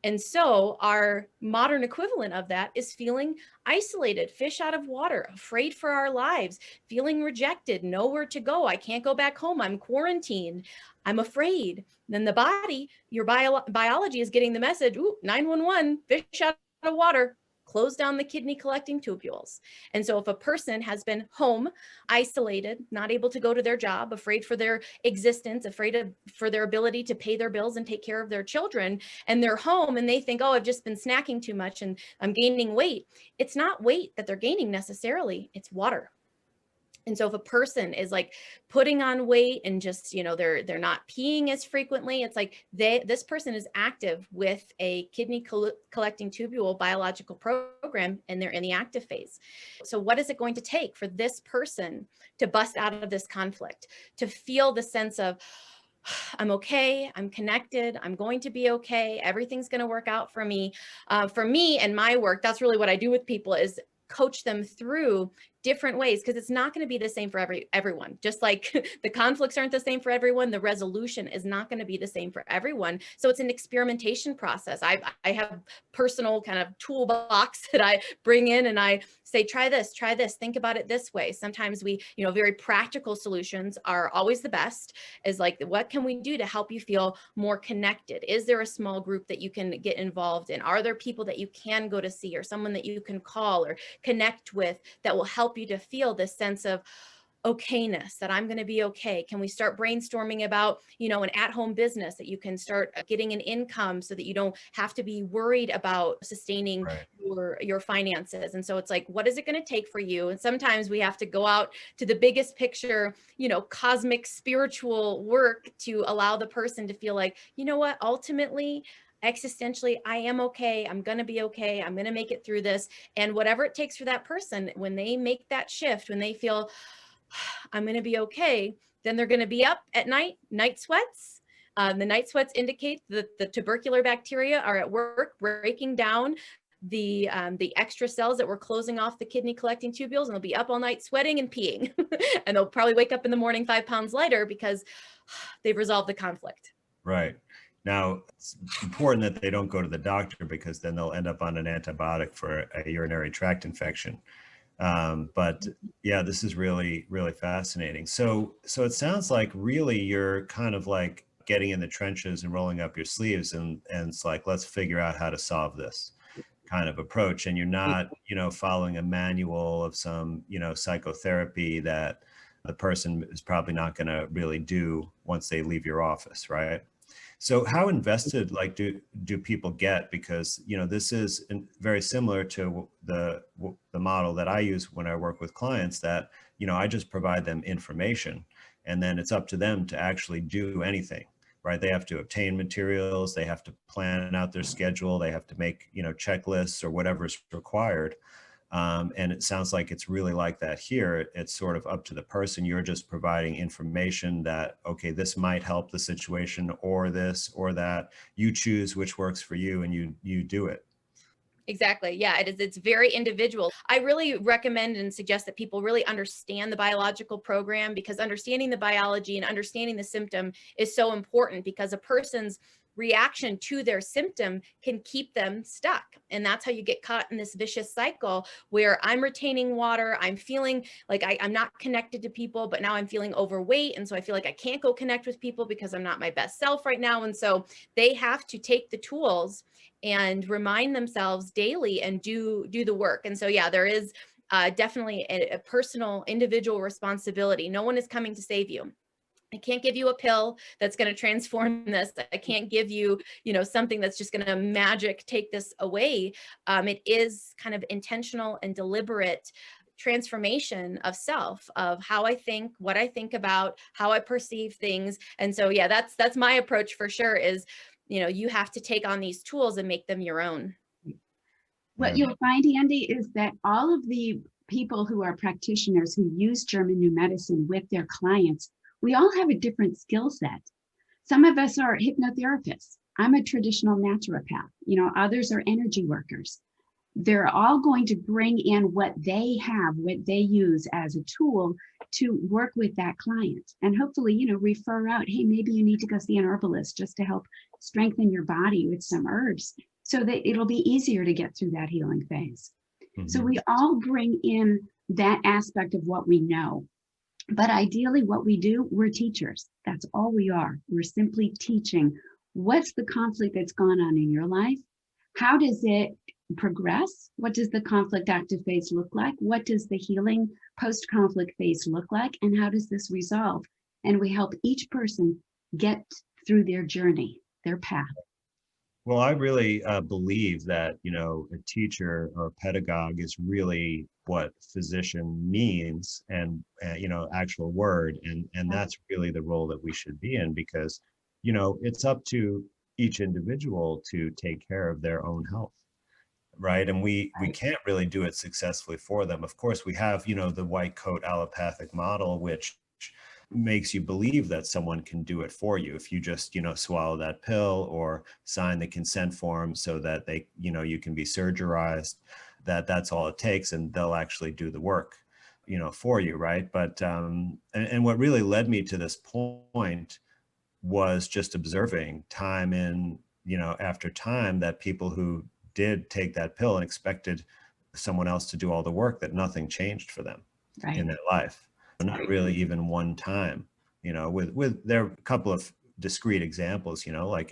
S3: And so our modern equivalent of that is feeling isolated, fish out of water, afraid for our lives, feeling rejected, nowhere to go. I can't go back home. I'm quarantined. I'm afraid. Then the body, your biology is getting the message, ooh, 911, fish out of water, close down the kidney collecting tubules. And so if a person has been home, isolated, not able to go to their job, afraid for their existence, for their ability to pay their bills and take care of their children, and they're home and they think, oh, I've just been snacking too much and I'm gaining weight. It's not weight that they're gaining necessarily, it's water. And so if a person is like putting on weight and just, they're not peeing as frequently, it's like this person is active with a kidney collecting tubule biological program, and they're in the active phase. So what is it going to take for this person to bust out of this conflict, to feel the sense of, I'm okay, I'm connected, I'm going to be okay, everything's going to work out for me. For me and my work, that's really what I do with people, is coach them through different ways, because it's not going to be the same for everyone. Just like the conflicts aren't the same for everyone, the resolution is not going to be the same for everyone. So it's an experimentation process. I have personal kind of toolbox that I bring in and I say, try this, think about it this way. Sometimes we, very practical solutions are always the best, is like, what can we do to help you feel more connected? Is there a small group that you can get involved in? Are there people that you can go to see, or someone that you can call or connect with that will help you to feel this sense of okayness, that I'm going to be okay? Can we start brainstorming about, an at-home business that you can start getting an income so that you don't have to be worried about sustaining your finances? And so it's like, what is it going to take for you? And sometimes we have to go out to the biggest picture, cosmic spiritual work to allow the person to feel like, what, ultimately, existentially, I am okay. I'm going to be okay. I'm going to make it through this. And whatever it takes for that person, when they make that shift, when they feel I'm going to be okay, then they're going to be up at night sweats. The night sweats indicate that the tubercular bacteria are at work breaking down the extra cells that were closing off the kidney collecting tubules, and they'll be up all night sweating and peeing. And they'll probably wake up in the morning 5 pounds lighter because they've resolved the conflict.
S2: Right. Now, it's important that they don't go to the doctor, because then they'll end up on an antibiotic for a urinary tract infection. But yeah, this is really, really fascinating. So it sounds like really you're kind of like getting in the trenches and rolling up your sleeves, and it's like, let's figure out how to solve this kind of approach. And you're not, following a manual of some, psychotherapy that the person is probably not going to really do once they leave your office, right? So how invested do people get? Because this is very similar to the model that I use when I work with clients, that I just provide them information, and then it's up to them to actually do anything, right? They have to obtain materials, they have to plan out their schedule, they have to make checklists or whatever is required. And it sounds like it's really like that here. It's sort of up to the person. You're just providing information that, okay, this might help the situation, or this or that. You choose which works for you, and you do it.
S3: Exactly. Yeah, it is. It's very individual. I really recommend and suggest that people really understand the biological program, because understanding the biology and understanding the symptom is so important, because a person's reaction to their symptom can keep them stuck. And that's how you get caught in this vicious cycle where I'm retaining water, I'm feeling like I'm not connected to people, but now I'm feeling overweight. And so I feel like I can't go connect with people because I'm not my best self right now. And so they have to take the tools and remind themselves daily and do the work. And so, yeah, there is definitely a personal individual responsibility. No one is coming to save you. I can't give you a pill that's going to transform this. I can't give you, something that's just going to magic take this away. It is kind of intentional and deliberate transformation of self, of how I think, what I think about, how I perceive things. And so, yeah, that's my approach for sure, is, you have to take on these tools and make them your own.
S1: What you'll find, Andy, is that all of the people who are practitioners who use German New Medicine with their clients, we all have a different skill set. Some of us are hypnotherapists. I'm a traditional naturopath. Others are energy workers. They're all going to bring in what they have, what they use as a tool to work with that client, and hopefully, refer out, hey, maybe you need to go see an herbalist just to help strengthen your body with some herbs, so that it'll be easier to get through that healing phase. Mm-hmm. So we all bring in that aspect of what we know. But ideally, what we do, we're teachers. That's all we are. We're simply teaching. What's the conflict that's gone on in your life? How does it progress? What does the conflict active phase look like? What does the healing post-conflict phase look like? And how does this resolve? And we help each person get through their journey, their path.
S2: Well, I really believe that, a teacher or a pedagogue is really what physician means, and, actual word. And that's really the role that we should be in, because, it's up to each individual to take care of their own health. Right. And we can't really do it successfully for them. Of course, we have, the white coat allopathic model, which makes you believe that someone can do it for you if you just, swallow that pill or sign the consent form so that they, you can be surgerized, that's all it takes, and they'll actually do the work, for you. Right. But and what really led me to this point was just observing time in, after time, that people who did take that pill and expected someone else to do all the work, that nothing changed for them in their life. Not really even one time, with there are a couple of discrete examples, like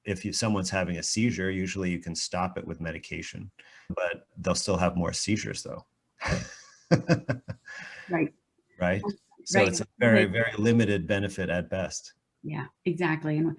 S2: if someone's having a seizure, usually you can stop it with medication, but they'll still have more seizures though.
S1: Right.
S2: Right. So it's a very, very limited benefit at best.
S1: Yeah, exactly. And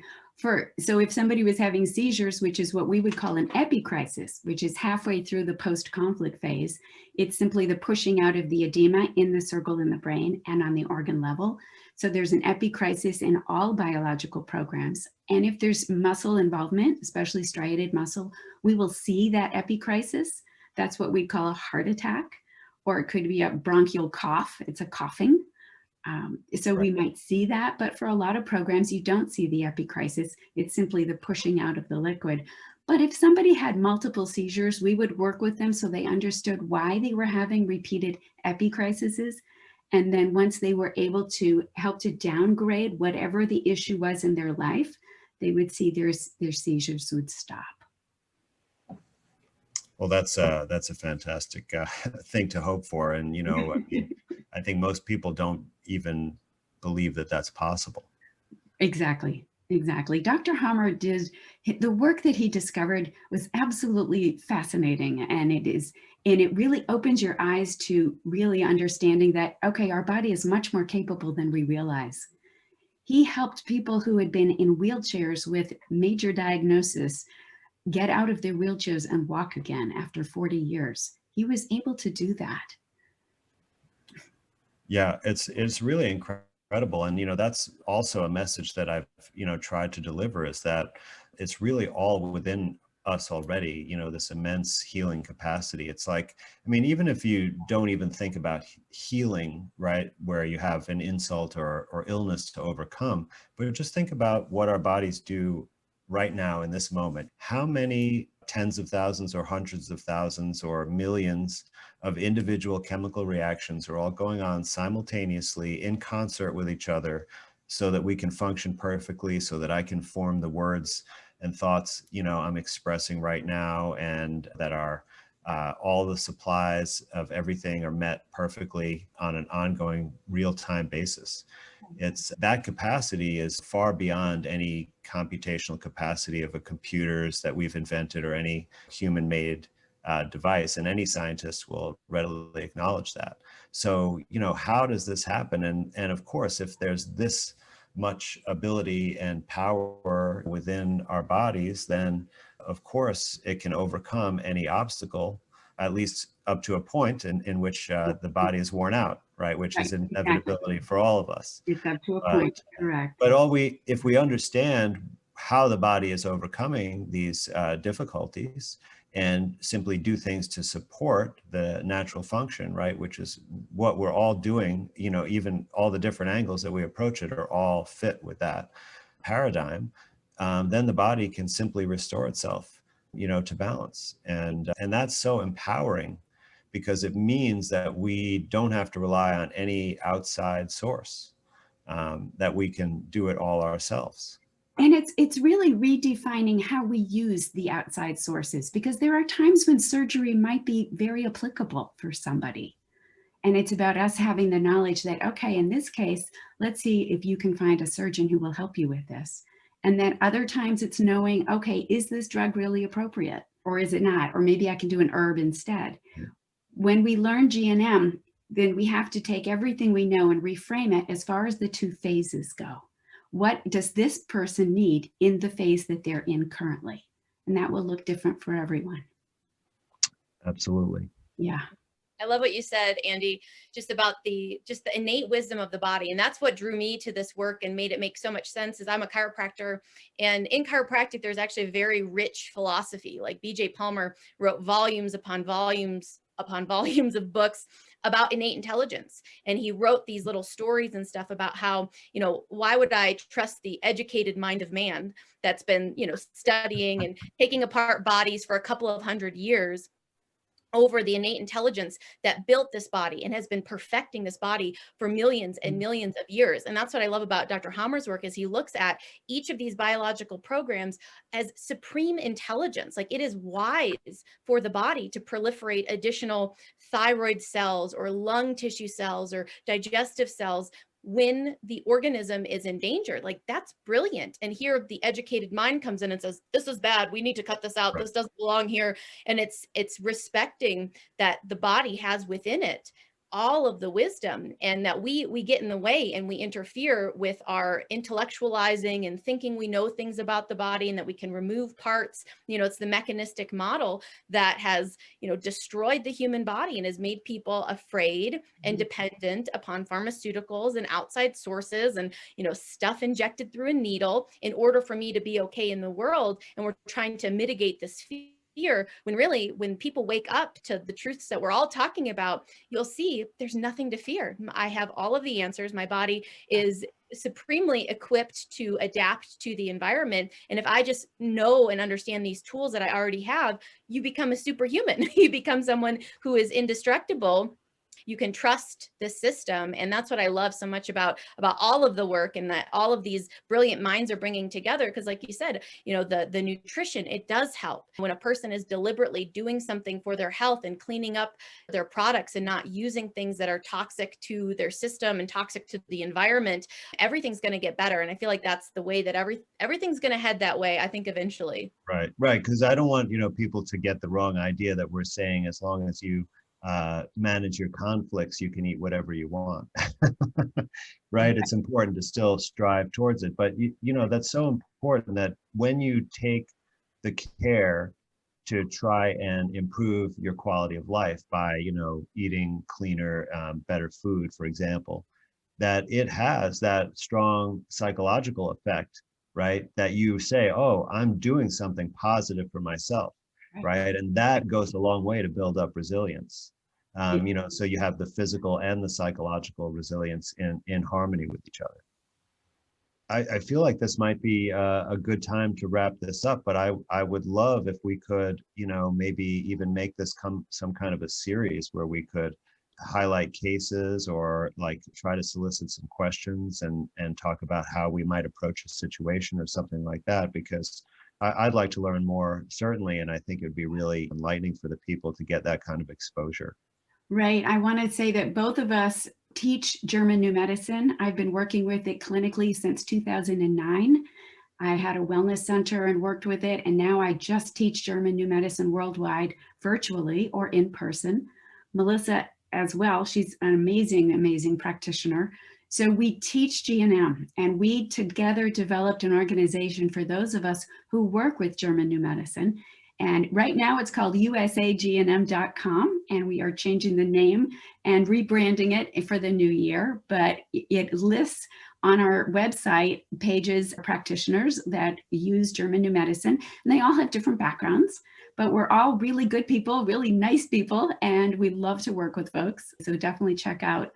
S1: so if somebody was having seizures, which is what we would call an epicrisis, which is halfway through the post-conflict phase, it's simply the pushing out of the edema in the circle in the brain and on the organ level. So there's an epicrisis in all biological programs. And if there's muscle involvement, especially striated muscle, we will see that epicrisis. That's what we call a heart attack, or it could be a bronchial cough. It's a coughing. So we might see that, but for a lot of programs, you don't see the epicrisis. It's simply the pushing out of the liquid. But if somebody had multiple seizures, we would work with them so they understood why they were having repeated epicrises. And then once they were able to help to downgrade whatever the issue was in their life, they would see their seizures would stop.
S2: Well, that's a fantastic thing to hope for. And, I think most people don't even believe that that's possible.
S1: Exactly. Dr. Hammer did the work that he discovered was absolutely fascinating. And it really opens your eyes to really understanding that, okay, our body is much more capable than we realize. He helped people who had been in wheelchairs with major diagnosis get out of their wheelchairs and walk again after 40 years. He was able to do that.
S2: Yeah, it's really incredible. And, that's also a message that I've, tried to deliver, is that it's really all within us already, this immense healing capacity. It's like, even if you don't even think about healing, right, where you have an insult or illness to overcome, but just think about what our bodies do right now in this moment. How many tens of thousands or hundreds of thousands or millions of individual chemical reactions are all going on simultaneously in concert with each other, so that we can function perfectly, so that I can form the words and thoughts, I'm expressing right now, and that are all the supplies of everything are met perfectly on an ongoing real-time basis. It's that capacity is far beyond any computational capacity of a computers that we've invented or any human-made device, and any scientist will readily acknowledge that. So, how does this happen? And of course, if there's this much ability and power within our bodies, then of course it can overcome any obstacle, at least up to a point in which the body is worn out, right? Which is an inevitability for all of us.
S1: It's up to a point, correct.
S2: But if we understand how the body is overcoming these difficulties, and simply do things to support the natural function, right, which is what we're all doing, even all the different angles that we approach it are all fit with that paradigm, then the body can simply restore itself, to balance. And that's so empowering, because it means that we don't have to rely on any outside source, that we can do it all ourselves.
S1: And it's really redefining how we use the outside sources, because there are times when surgery might be very applicable for somebody. And it's about us having the knowledge that, okay, in this case, let's see if you can find a surgeon who will help you with this. And then other times it's knowing, okay, is this drug really appropriate? or is it not? Or maybe I can do an herb instead. When we learn GNM, then we have to take everything we know and reframe it as far as the two phases go. What does this person need in the phase that they're in currently? And that will look different for everyone.
S2: Absolutely.
S1: Yeah.
S3: I love what you said, Andi, just about the innate wisdom of the body. And that's what drew me to this work and made it make so much sense. Is I'm a chiropractor, and in chiropractic, there's actually a very rich philosophy. Like B.J. Palmer wrote volumes upon volumes upon volumes of books about innate intelligence. And he wrote these little stories and stuff about how, why would I trust the educated mind of man that's been, studying and taking apart bodies for a couple of hundred years over the innate intelligence that built this body and has been perfecting this body for millions and millions of years. And that's what I love about Dr. Hamer's work, is he looks at each of these biological programs as supreme intelligence. Like, it is wise for the body to proliferate additional thyroid cells or lung tissue cells or digestive cells when the organism is in danger. Like, that's brilliant. And here the educated mind comes in and says, this is bad, we need to cut this out, right, this doesn't belong here. And it's respecting that the body has within it all of the wisdom, and that we get in the way and we interfere with our intellectualizing and thinking we know things about the body and that we can remove parts. It's the mechanistic model that has, destroyed the human body and has made people afraid and dependent upon pharmaceuticals and outside sources and, stuff injected through a needle in order for me to be okay in the world. And we're trying to mitigate this fear, when really, when people wake up to the truths that we're all talking about, you'll see there's nothing to fear. I have all of the answers. My body is supremely equipped to adapt to the environment. And if I just know and understand these tools that I already have, you become a superhuman. You become someone who is indestructible. You can trust this system. And that's what I love so much about all of the work, and that all of these brilliant minds are bringing together. Because like you said, the nutrition, it does help. When a person is deliberately doing something for their health and cleaning up their products and not using things that are toxic to their system and toxic to the environment, everything's going to get better. And I feel like that's the way that everything's going to head that way, I think, eventually.
S2: Right. Because I don't want, people to get the wrong idea that we're saying as long as you manage your conflicts, you can eat whatever you want. Right? It's important to still strive towards it. But, that's so important that when you take the care to try and improve your quality of life by, eating cleaner, better food, for example, that it has that strong psychological effect, right? That you say, oh, I'm doing something positive for myself. Right. And that goes a long way to build up resilience. So you have the physical and the psychological resilience in harmony with each other. I feel like this might be a good time to wrap this up, but I would love if we could, maybe even make this some kind of a series where we could highlight cases or like try to solicit some questions and talk about how we might approach a situation or something like that, because I'd like to learn more, certainly, and I think it would be really enlightening for the people to get that kind of exposure.
S1: Right. I want to say that both of us teach German New Medicine. I've been working with it clinically since 2009. I had a wellness center and worked with it, and now I just teach German New Medicine worldwide, virtually or in person. Melissa as well, she's an amazing, amazing practitioner. So we teach GNM, and we together developed an organization for those of us who work with German New Medicine. And right now it's called USAGNM.com, and we are changing the name and rebranding it for the new year. But it lists on our website pages practitioners that use German New Medicine, and they all have different backgrounds. But we're all really good people, really nice people, and we love to work with folks. So definitely check out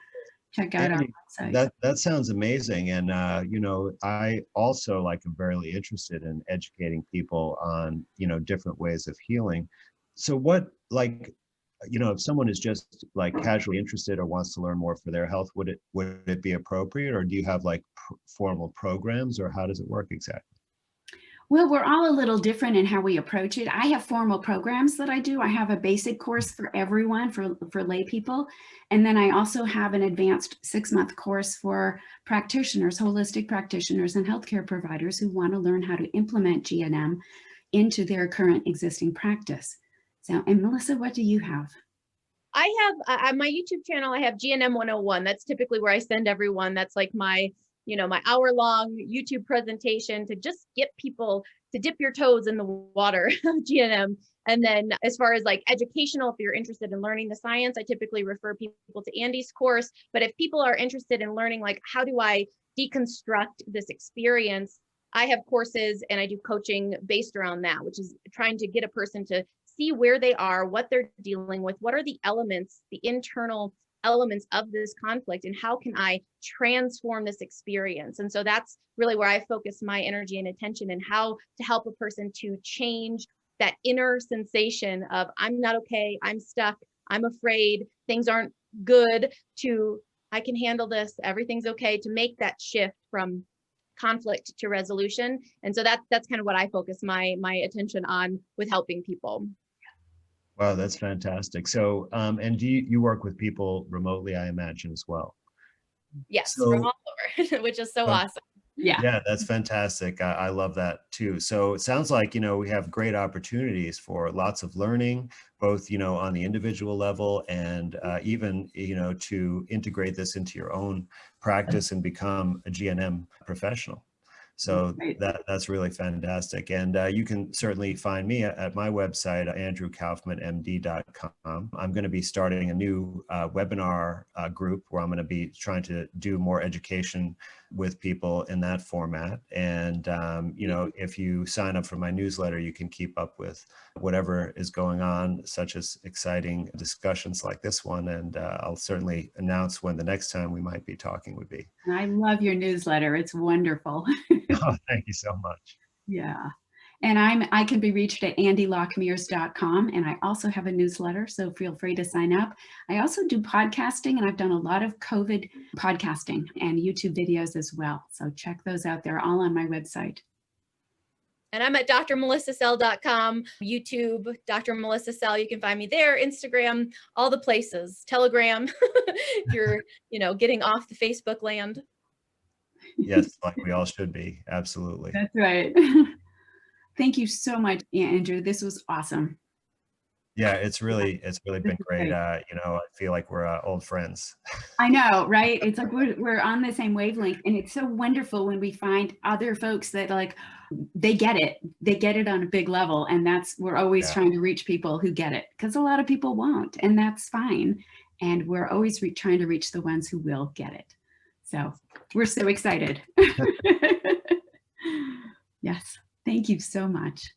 S1: our website.
S2: That sounds amazing. And, I also am very interested in educating people on, different ways of healing. So what, if someone is just casually interested or wants to learn more for their health, would it be appropriate, or do you have formal programs, or how does it work exactly?
S1: Well, we're all a little different in how we approach it. I have formal programs that I do. I have a basic course for everyone, for lay people. And then I also have an advanced 6-month course for practitioners, holistic practitioners and healthcare providers who want to learn how to implement GNM into their current existing practice. So, and Melissa, what do you have?
S3: I have on my YouTube channel, I have GNM 101. That's typically where I send everyone. That's like my, my hour-long YouTube presentation to just get people to dip your toes in the water of GNM. And then as far as like educational, if you're interested in learning the science, I typically refer people to Andi's course. But if people are interested in learning, like, how do I deconstruct this experience? I have courses and I do coaching based around that, which is trying to get a person to see where they are, what they're dealing with, what are the elements, the internal elements of this conflict, and how can I transform this experience? And so that's really where I focus my energy and attention, and how to help a person to change that inner sensation of I'm not okay, I'm stuck, I'm afraid, things aren't good, to I can handle this, everything's okay, to make that shift from conflict to resolution. And so that's kind of what I focus my attention on with helping people.
S2: Wow, that's fantastic. So, and do you work with people remotely, I imagine, as well?
S3: Yes,
S2: So,
S3: from all over, which is so awesome.
S2: Yeah, that's fantastic. I love that too. So it sounds like, we have great opportunities for lots of learning, both, on the individual level and even, to integrate this into your own practice and become a GNM professional. So that's really fantastic. And you can certainly find me at my website, andrewkaufmanmd.com. I'm going to be starting a new webinar group where I'm going to be trying to do more education with people in that format. And, if you sign up for my newsletter, you can keep up with whatever is going on, such as exciting discussions like this one. And I'll certainly announce when the next time we might be talking would be.
S1: I love your newsletter. It's wonderful.
S2: Oh, thank you so much.
S1: Yeah. And I can be reached at andilockemears.com. And I also have a newsletter, so feel free to sign up. I also do podcasting, and I've done a lot of COVID podcasting and YouTube videos as well. So check those out. They're all on my website.
S3: And I'm at drmelissacell.com, YouTube, Dr. Melissa Cell. You can find me there, Instagram, all the places, Telegram, if you're, getting off the Facebook land.
S2: Yes, like we all should be. Absolutely.
S1: That's right. Thank you so much, Andrew. This was awesome.
S2: Yeah, it's really been great. I feel like we're old friends.
S1: I know, right? It's like we're on the same wavelength, and it's so wonderful when we find other folks that they get it on a big level, and we're always trying to reach people who get it, because a lot of people won't, and that's fine. And we're always trying to reach the ones who will get it. So we're so excited. Yes, thank you so much.